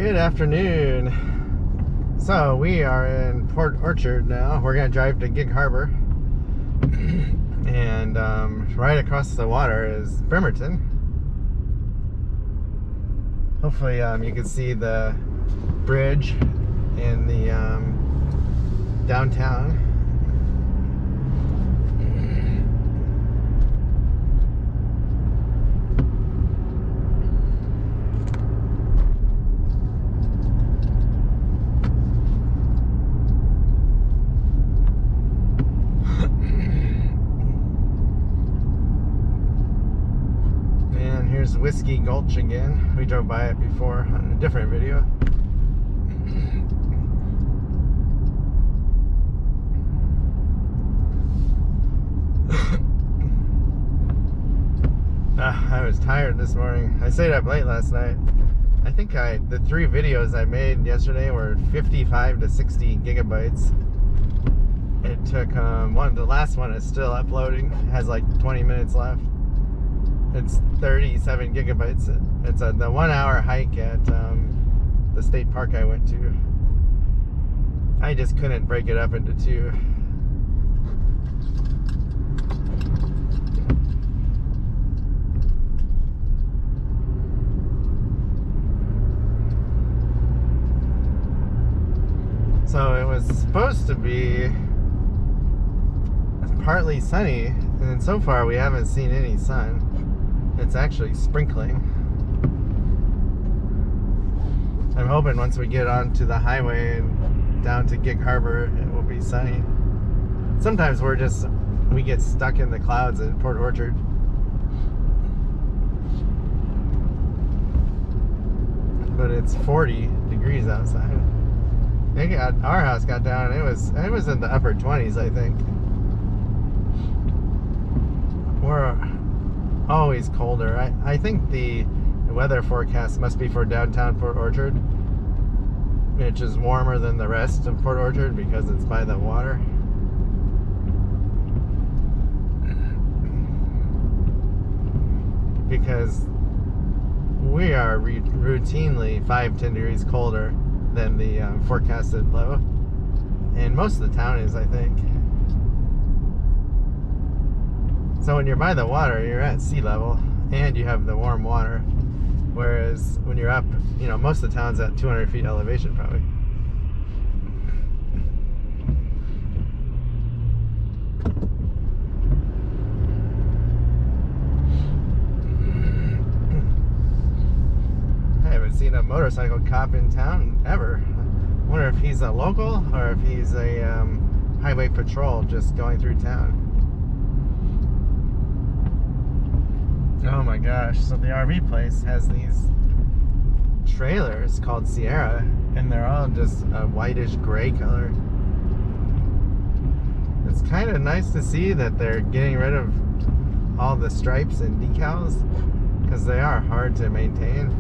Good afternoon. So we are in Port Orchard now. We're gonna drive to Gig Harbor, and right across the water is Bremerton. Hopefully, you can see the bridge in the downtown. Here's Whiskey Gulch again. We drove by it before on a different video. I was tired this morning. I stayed up late last night. I think the 3 videos I made yesterday were 55 to 60 gigabytes. It took the last one is still uploading. It has like 20 minutes left. It's 37 gigabytes. It's the 1 hour hike at the state park I went to. I just couldn't break it up into 2. So it was supposed to be partly sunny, and so far we haven't seen any sun. It's actually sprinkling. I'm hoping once we get onto the highway and down to Gig Harbor, it will be sunny. Sometimes we get stuck in the clouds at Port Orchard. But it's 40 degrees outside. Our house got down, it was in the upper 20s, I think. We're always colder. I think the weather forecast must be for downtown Port Orchard, which is warmer than the rest of Port Orchard because it's by the water. Because we are routinely 5-10 degrees colder than the forecasted low, and most of the town is, I think. So when you're by the water, you're at sea level and you have the warm water, whereas when you're up, most of the town's at 200 feet elevation probably. I haven't seen a motorcycle cop in town ever. I wonder if he's a local or if he's a highway patrol just going through town. Oh my gosh, so the RV place has these trailers called Sierra, and they're all just a whitish gray color. It's kind of nice to see that they're getting rid of all the stripes and decals, because they are hard to maintain.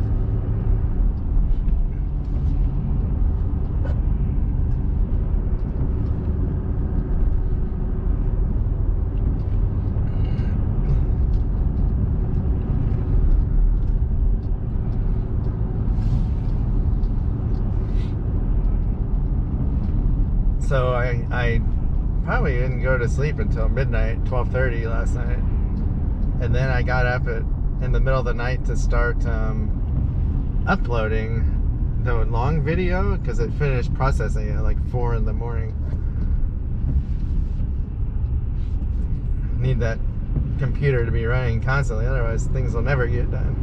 So I probably didn't go to sleep until midnight, 12:30 last night, and then I got up in the middle of the night to start uploading the long video because it finished processing at like 4 in the morning. Need that computer to be running constantly, otherwise things will never get done.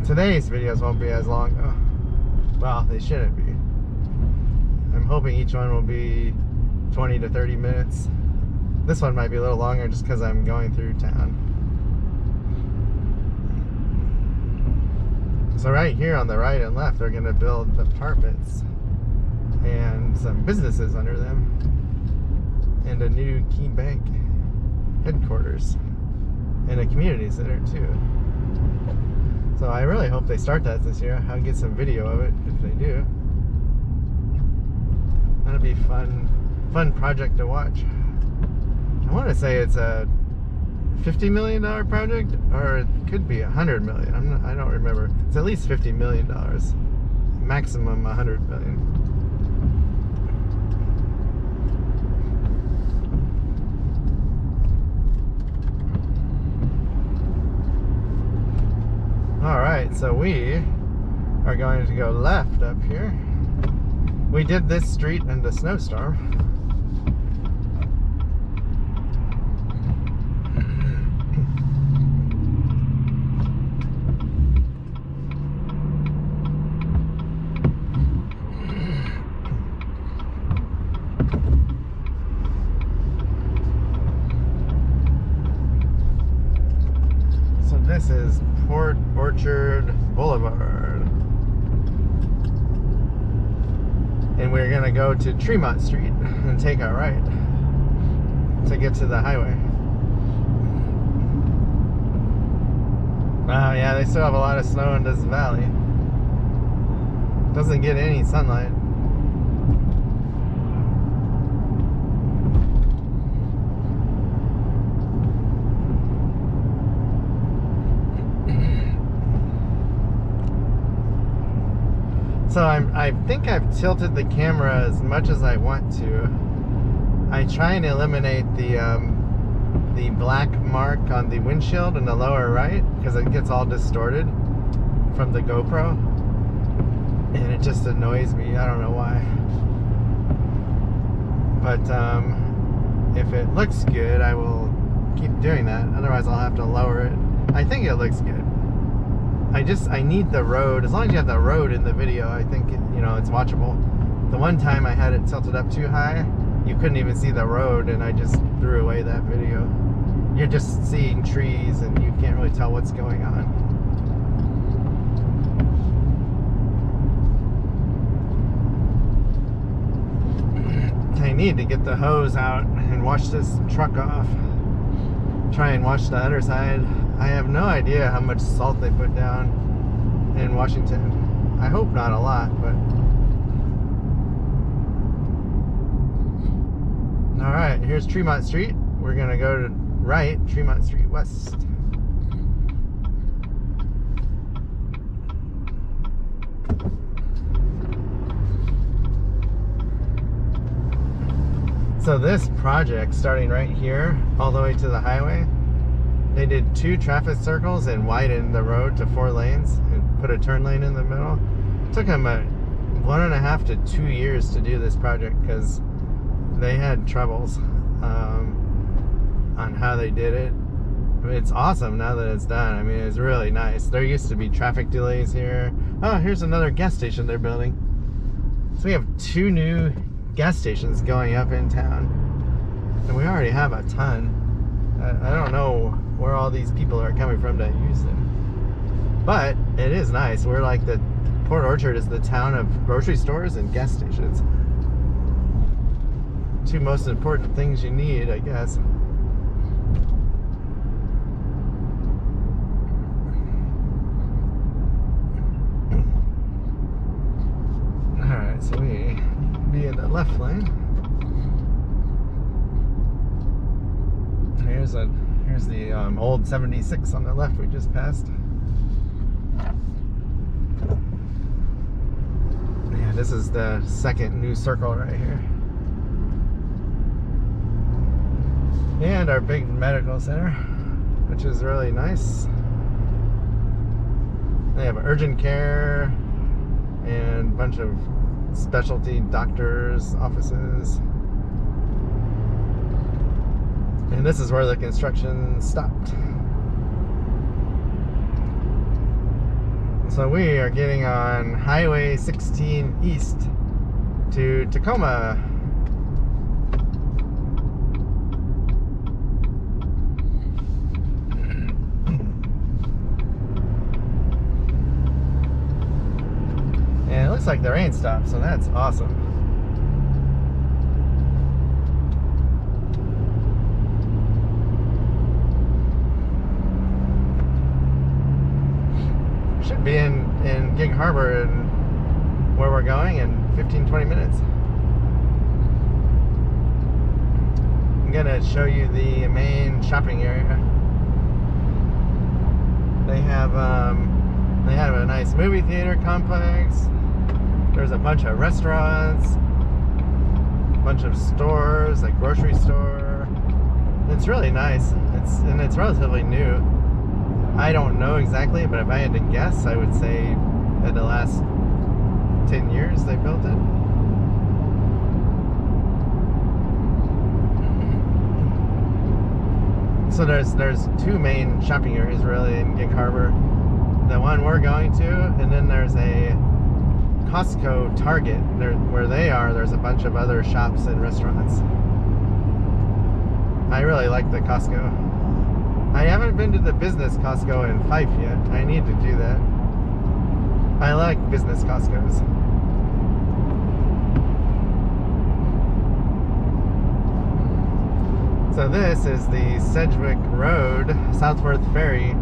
Today's videos won't be as long though. Well, they shouldn't be. I'm hoping each one will be 20 to 30 minutes. This one might be a little longer just because I'm going through town. So right here on the right and left, they're going to build apartments and some businesses under them, and a new Key Bank headquarters and a community center too. So I really hope they start that this year. I'll get some video of it if they do. That'll be fun project to watch. I want to say it's a $50 million project, or it could be $100 million. I don't remember. It's at least $50 million. Maximum $100 million. All right, so we are going to go left up here. We did this street in the snowstorm. So this is Port Orchard Boulevard. And we're gonna go to Tremont Street and take a right to get to the highway. Wow, yeah, they still have a lot of snow in this valley. Doesn't get any sunlight. So I think I've tilted the camera as much as I want to. I try and eliminate the black mark on the windshield in the lower right because it gets all distorted from the GoPro, and it just annoys me. I don't know why. But if it looks good, I will keep doing that. Otherwise, I'll have to lower it. I think it looks good. I need the road. As long as you have the road in the video, I think it's watchable. The one time I had it tilted up too high, you couldn't even see the road, and I just threw away that video. You're just seeing trees, and you can't really tell what's going on. I need to get the hose out and wash this truck off. Try and wash the other side. I have no idea how much salt they put down in Washington. I hope not a lot, but... Alright, here's Tremont Street. We're gonna go to right, Tremont Street West. So this project, starting right here, all the way to the highway, they did 2 traffic circles and widened the road to 4 lanes and put a turn lane in the middle. It took them 1.5 to 2 years to do this project because they had troubles on how they did it. I mean, it's awesome now that it's done. I mean, it's really nice. There used to be traffic delays here. Oh, here's another gas station they're building. So we have 2 new gas stations going up in town, and we already have a ton. I don't know where all these people are coming from to use them, but it is nice. We're like Port Orchard is the town of grocery stores and gas stations. 2 most important things you need, I guess. Alright, so we be in the left lane. Here's the old 76 on the left we just passed. Yeah, this is the second new circle right here. And our big medical center, which is really nice. They have urgent care and a bunch of specialty doctors' offices. And this is where the construction stopped. So we are getting on Highway 16 East to Tacoma. And it looks like the rain stopped, so that's awesome. Should be in Gig Harbor and where we're going in 15-20 minutes. I'm gonna show you the main shopping area. They have a nice movie theater complex. There's a bunch of restaurants, a bunch of stores, like grocery store. It's really nice. It's relatively new. I don't know exactly, but if I had to guess, I would say in the last 10 years they built it. So there's two main shopping areas really in Gig Harbor. The one we're going to, and then there's a Costco Target. Where they are, there's a bunch of other shops and restaurants. I really like the Costco. I haven't been to the business Costco in Fife yet. I need to do that. I like business Costcos. So this is the Sedgwick Road, Southworth Ferry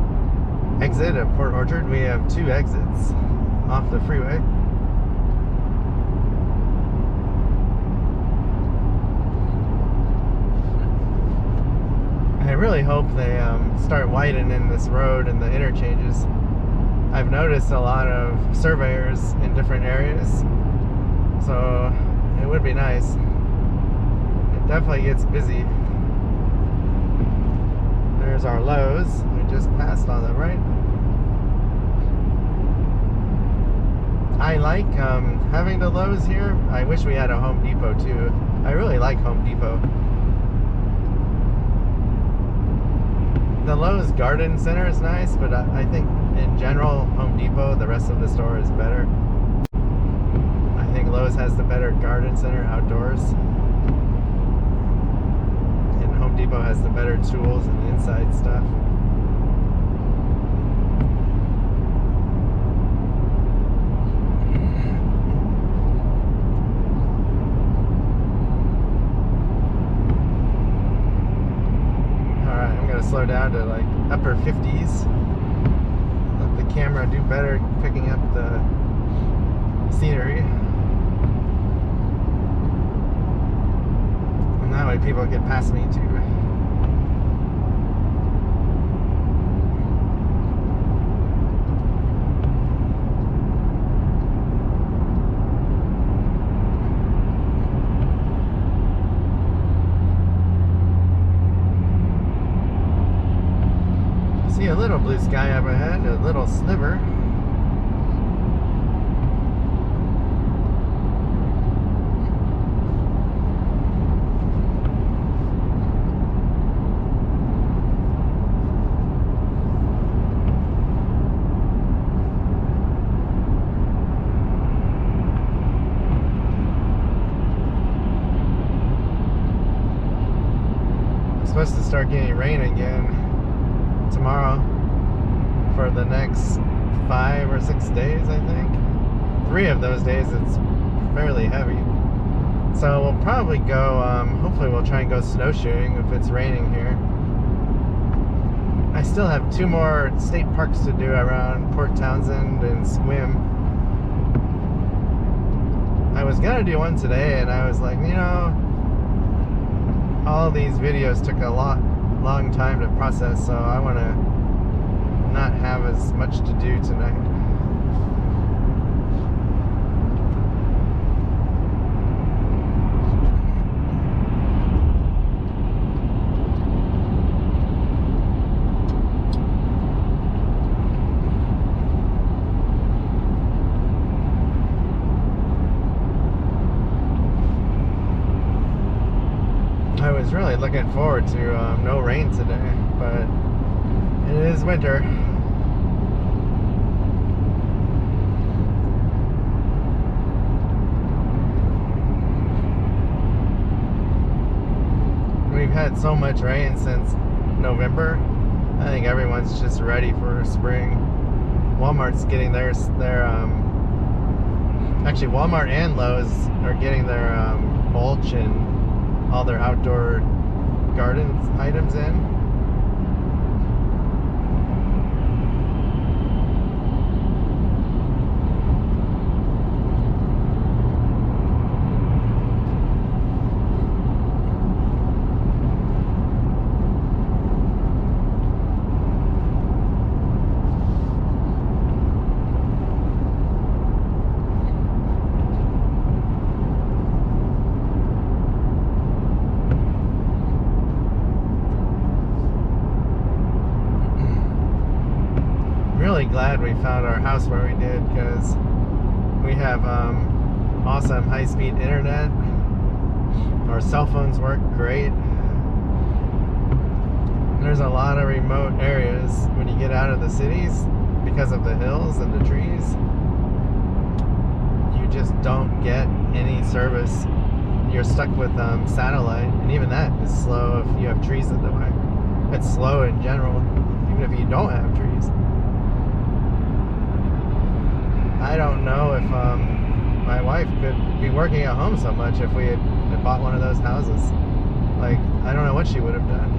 exit of Port Orchard. We have two exits off the freeway. I really hope they start widening this road and the interchanges. I've noticed a lot of surveyors in different areas, so it would be nice. It definitely gets busy. There's our Lowe's. We just passed on the right. I like having the Lowe's here. I wish we had a Home Depot too. I really like Home Depot. The Lowe's Garden Center is nice, but I think in general, Home Depot, the rest of the store is better. I think Lowe's has the better garden center outdoors. Home Depot has the better tools and inside stuff. Alright, I'm going to slow down to like upper 50s. Let the camera do better picking up the scenery. And that way people get past me too. See a little blue sky up ahead, a little sliver. Supposed to start getting rain again tomorrow for the next 5 or 6 days, I think. 3 of those days it's fairly heavy. So we'll probably go, hopefully we'll try and go snowshoeing if it's raining here. I still have 2 more state parks to do around Port Townsend and Sequim. I was gonna do one today and I was like, you know, all these videos took a long time to process, so I want to not have as much to do tonight. I was really looking forward to no rain today, but it is winter. We've had so much rain since November. I think everyone's just ready for spring. Walmart's getting actually Walmart and Lowe's are getting their mulch and all their outdoor garden items in. really glad we found our house where we did, because we have awesome high-speed internet. Our cell phones work great. There's a lot of remote areas when you get out of the cities because of the hills and the trees. You just don't get any service. You're stuck with satellite, and even that is slow if you have trees in the way. It's slow in general, even if you don't have trees. I don't know if my wife could be working at home so much if we had bought one of those houses. Like, I don't know what she would have done.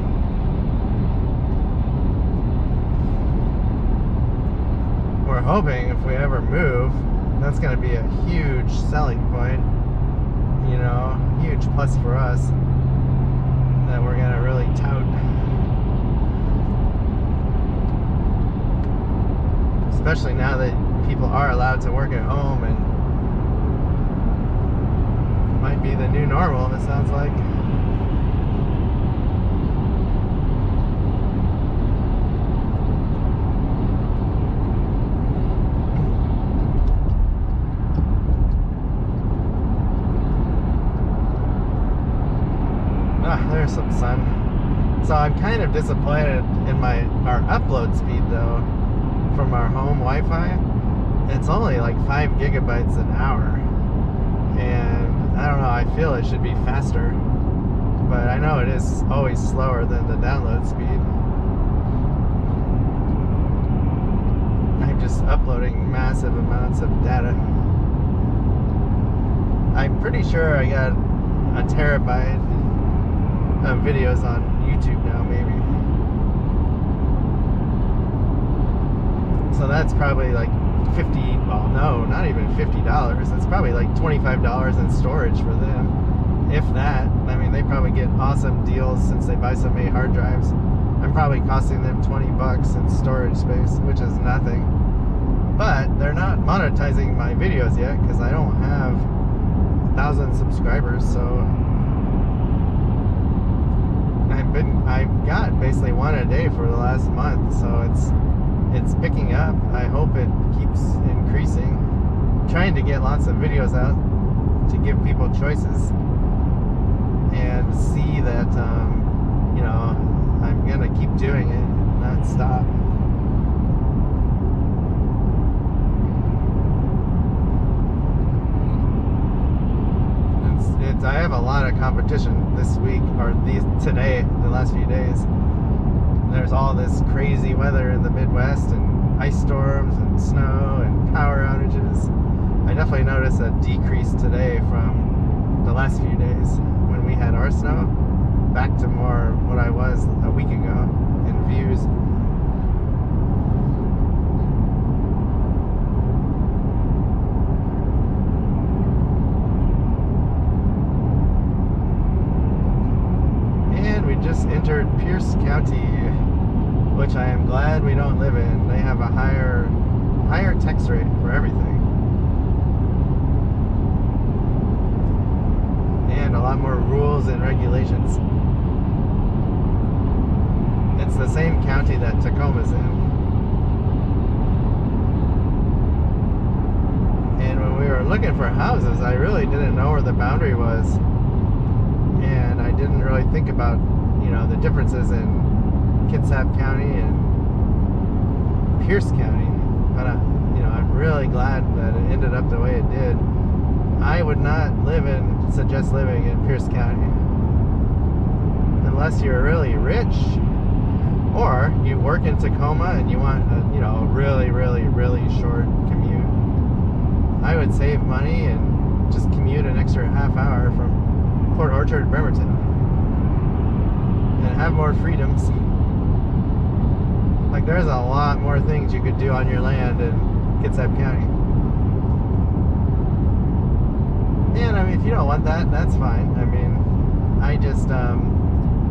We're hoping if we ever move, that's going to be a huge selling point, you know, huge plus for us that we're going to really tout. Especially now that people are allowed to work at home, and it might be the new normal, it sounds like. There's some sun. So I'm kind of disappointed in our upload speed though from our home Wi-Fi. It's only like 5 gigabytes an hour, and I don't know, I feel it should be faster, but I know it is always slower than the download speed. I'm just uploading massive amounts of data. I'm pretty sure I got a terabyte of videos on YouTube now, maybe. So that's probably like $50, well, no, not even $50. It's probably like $25 in storage for them, if that. I mean, they probably get awesome deals since they buy so many hard drives. I'm probably costing them $20 in storage space, which is nothing. But they're not monetizing my videos yet because I don't have 1,000 subscribers, so I've got basically one a day for the last month, so it's picking up. I hope it keeps increasing. I'm trying to get lots of videos out to give people choices and see that you know, I'm gonna keep doing it, not stop. I have a lot of competition this week, or today, the last few days. There's all this crazy weather in the Midwest, and ice storms and snow and power outages. I definitely noticed a decrease today from the last few days when we had our snow, back to more what I was a week ago in views. Just entered Pierce County, which I am glad we don't live in. They have a higher tax rate for everything, and a lot more rules and regulations. It's the same county that Tacoma's in. And when we were looking for houses, I really didn't know where the boundary was, and I didn't really think about, you know, the differences in Kitsap County and Pierce County. But you know, I'm really glad that it ended up the way it did. I would not suggest living in Pierce County unless you're really rich, or you work in Tacoma and you want a, you know, really short commute. I would save money and just commute an extra half hour from Port Orchard, Bremerton, and have more freedoms. Like, there's a lot more things you could do on your land in Kitsap County. And I mean, if you don't want that, that's fine. I mean, I just,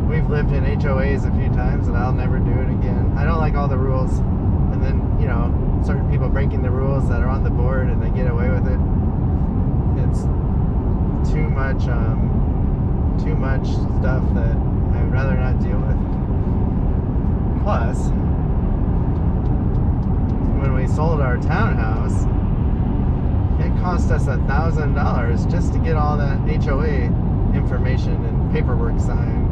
we've lived in HOAs a few times and I'll never do it again. I don't like all the rules. And then, you know, certain people breaking the rules that are on the board and they get away with it. It's too much stuff that I'd rather not deal with. Plus, we sold our townhouse, it cost us $1,000 just to get all that HOA information and paperwork signed.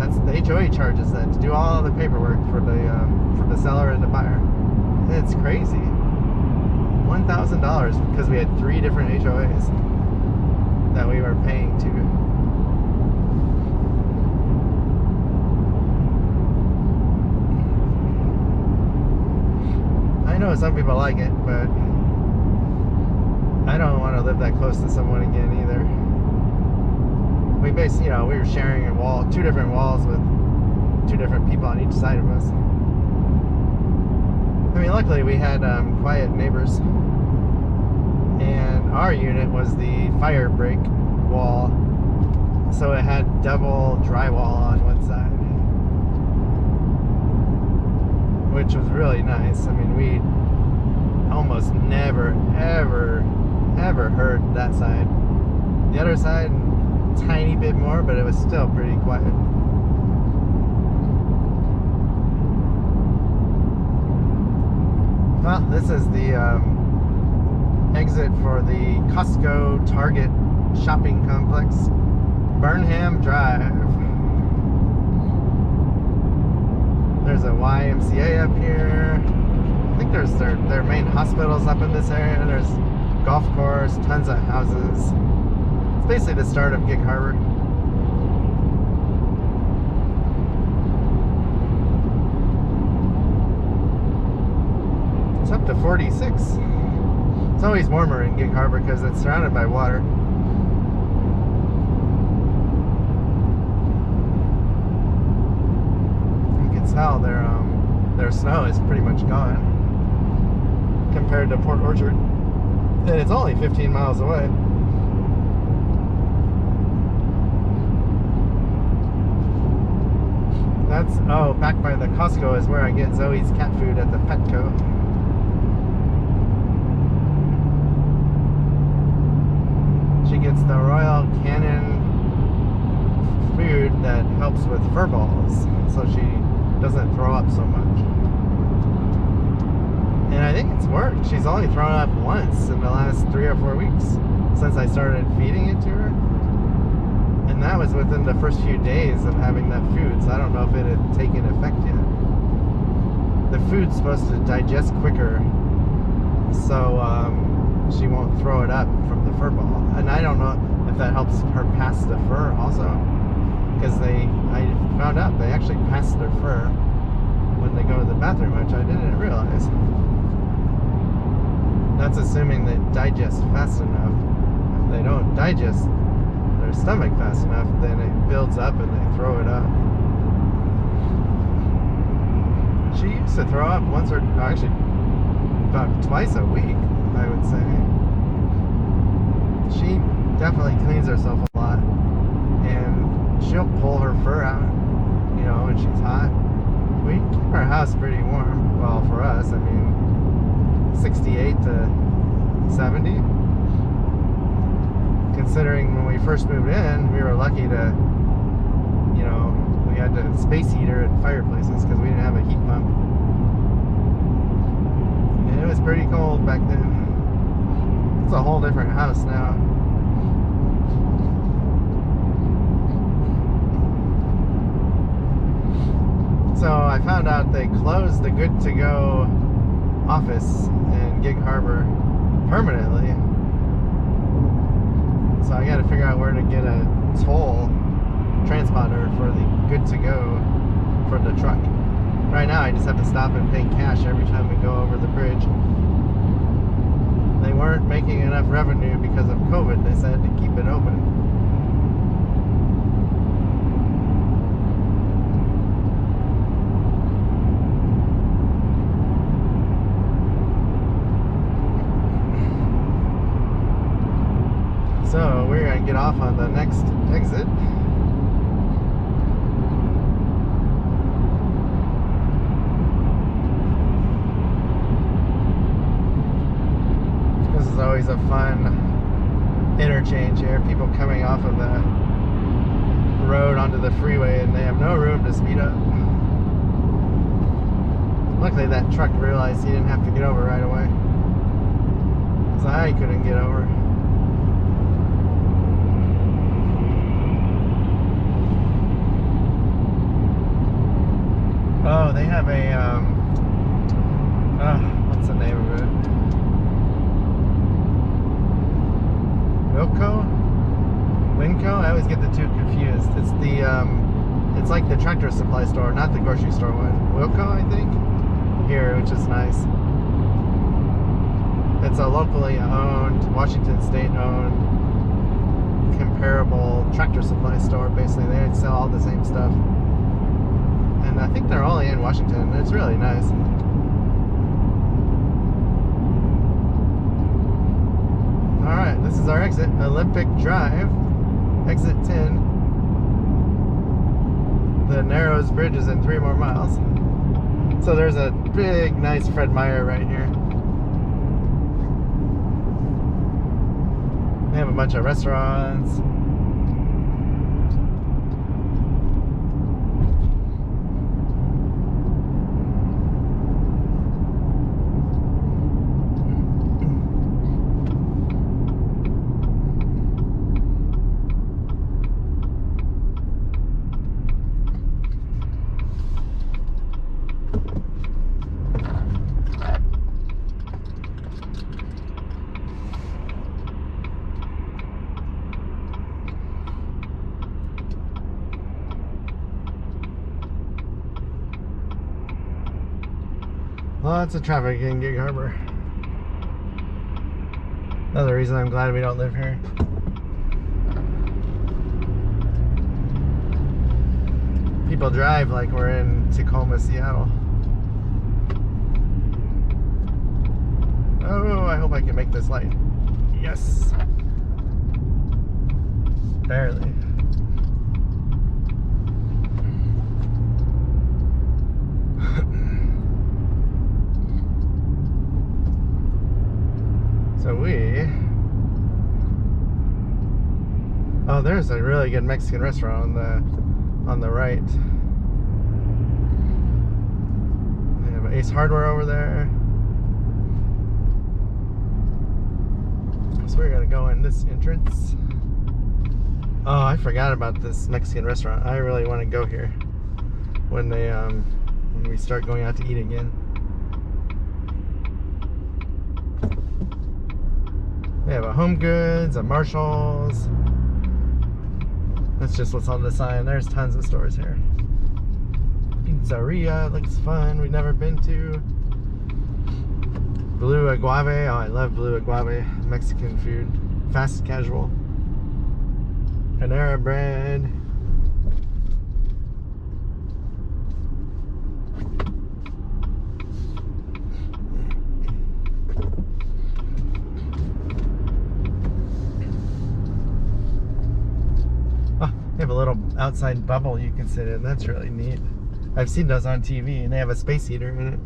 That's the HOA charges that to do all the paperwork for the seller and the buyer. It's crazy. $1,000 because we had 3 different HOAs that we were paying to. I know some people like it, but I don't want to live that close to someone again either. We basically, we were sharing a wall, 2 different walls with 2 different people on each side of us. I mean, luckily we had quiet neighbors, and our unit was the fire break wall, so it had double drywall on one side, which was really nice. I mean, we almost never, ever heard that side. The other side, tiny bit more, but it was still pretty quiet. Well, this is the exit for the Costco Target shopping complex, Burnham Drive. There's a YMCA up here. I think there's their main hospitals up in this area. There's golf course, tons of houses. It's basically the start of Gig Harbor. It's up to 46. It's always warmer in Gig Harbor because it's surrounded by water. You can tell their snow is pretty much gone compared to Port Orchard. And it's only 15 miles away. That's, back by the Costco is where I get Zoe's cat food at the Petco. She gets the Royal Canin food that helps with fur balls, so she doesn't throw up so much. And I think it's worked. She's only thrown up once in the last 3 or 4 weeks since I started feeding it to her. And that was within the first few days of having that food, so I don't know if it had taken effect yet. The food's supposed to digest quicker, so she won't throw it up from the fur ball. And I don't know if that helps her pass the fur also, because I found out they actually pass their fur when they go to the bathroom, which I didn't realize. That's assuming they digest fast enough. If they don't digest their stomach fast enough, then it builds up and they throw it up. She used to throw up once or actually about twice a week, I would say. She definitely cleans herself a lot, and she'll pull her fur out, when she's hot. We keep our house pretty warm. Well, for us, I mean, 68 to 70. Considering when we first moved in, we were lucky to, we had the space heater and fireplaces because we didn't have a heat pump. And it was pretty cold back then. It's a whole different house now. So I found out they closed the Good To Go office in Gig Harbor permanently. So I got to figure out where to get a toll transponder for the Good To Go for the truck. Right now I just have to stop and pay cash every time we go over the bridge. They weren't making enough revenue because of COVID. They said to keep it open. So we're going to get off on the next exit. This is always a fun interchange here. People coming off of the road onto the freeway and they have no room to speed up. Luckily that truck realized he didn't have to get over right away. So I couldn't get over. Oh, they have a, what's the name of it? Winco? I always get the two confused. It's the, it's like the Tractor Supply store, not the grocery store one. Wilco, I think? Here, which is nice. It's a locally owned, Washington State owned, comparable Tractor Supply store. Basically, they sell all the same stuff. And I think they're only in Washington. It's really nice. Alright, this is our exit. Olympic Drive. Exit 10. The Narrows Bridge is in 3 more miles. So there's a big, nice Fred Meyer right here. They have a bunch of restaurants. Lots of traffic in Gig Harbor. Another reason I'm glad we don't live here. People drive like we're in Tacoma, Seattle. Oh, I hope I can make this light. Yes. Barely. So oh, there's a really good Mexican restaurant on the right. They have Ace Hardware over there. So we're gonna go in this entrance. Oh, I forgot about this Mexican restaurant. I really want to go here when we start going out to eat again. They have a Home Goods, a Marshalls. That's just what's on the sign. There's tons of stores here. Pizzeria looks fun. We've never been to. Blue Agave. Oh, I love Blue Agave. Mexican food. Fast casual. Panera Bread. They have a little outside bubble you can sit in. That's really neat. I've seen those on TV, and they have a space heater in it.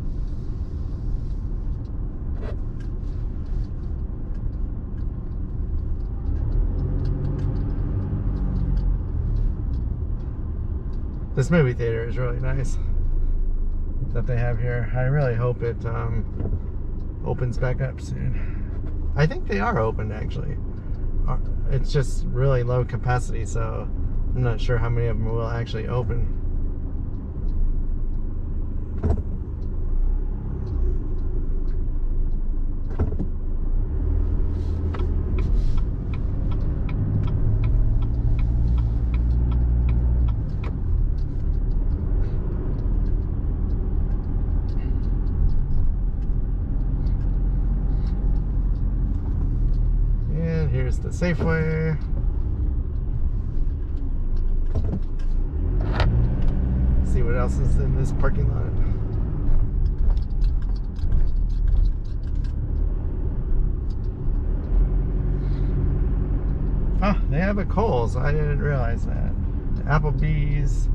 This movie theater is really nice that they have here. I really hope it opens back up soon. I think they are open, actually. It's just really low capacity, so I'm not sure how many of them will actually open. And here's the Safeway. See what else is in this parking lot. Oh, they have a Kohl's. I didn't realize that. Applebee's.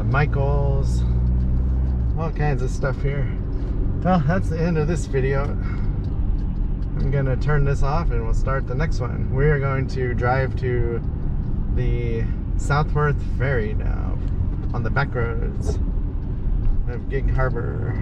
Michael's. All kinds of stuff here. Well, that's the end of this video. I'm gonna turn this off and we'll start the next one. We are going to drive to the Southworth Ferry now on the back roads of Gig Harbor.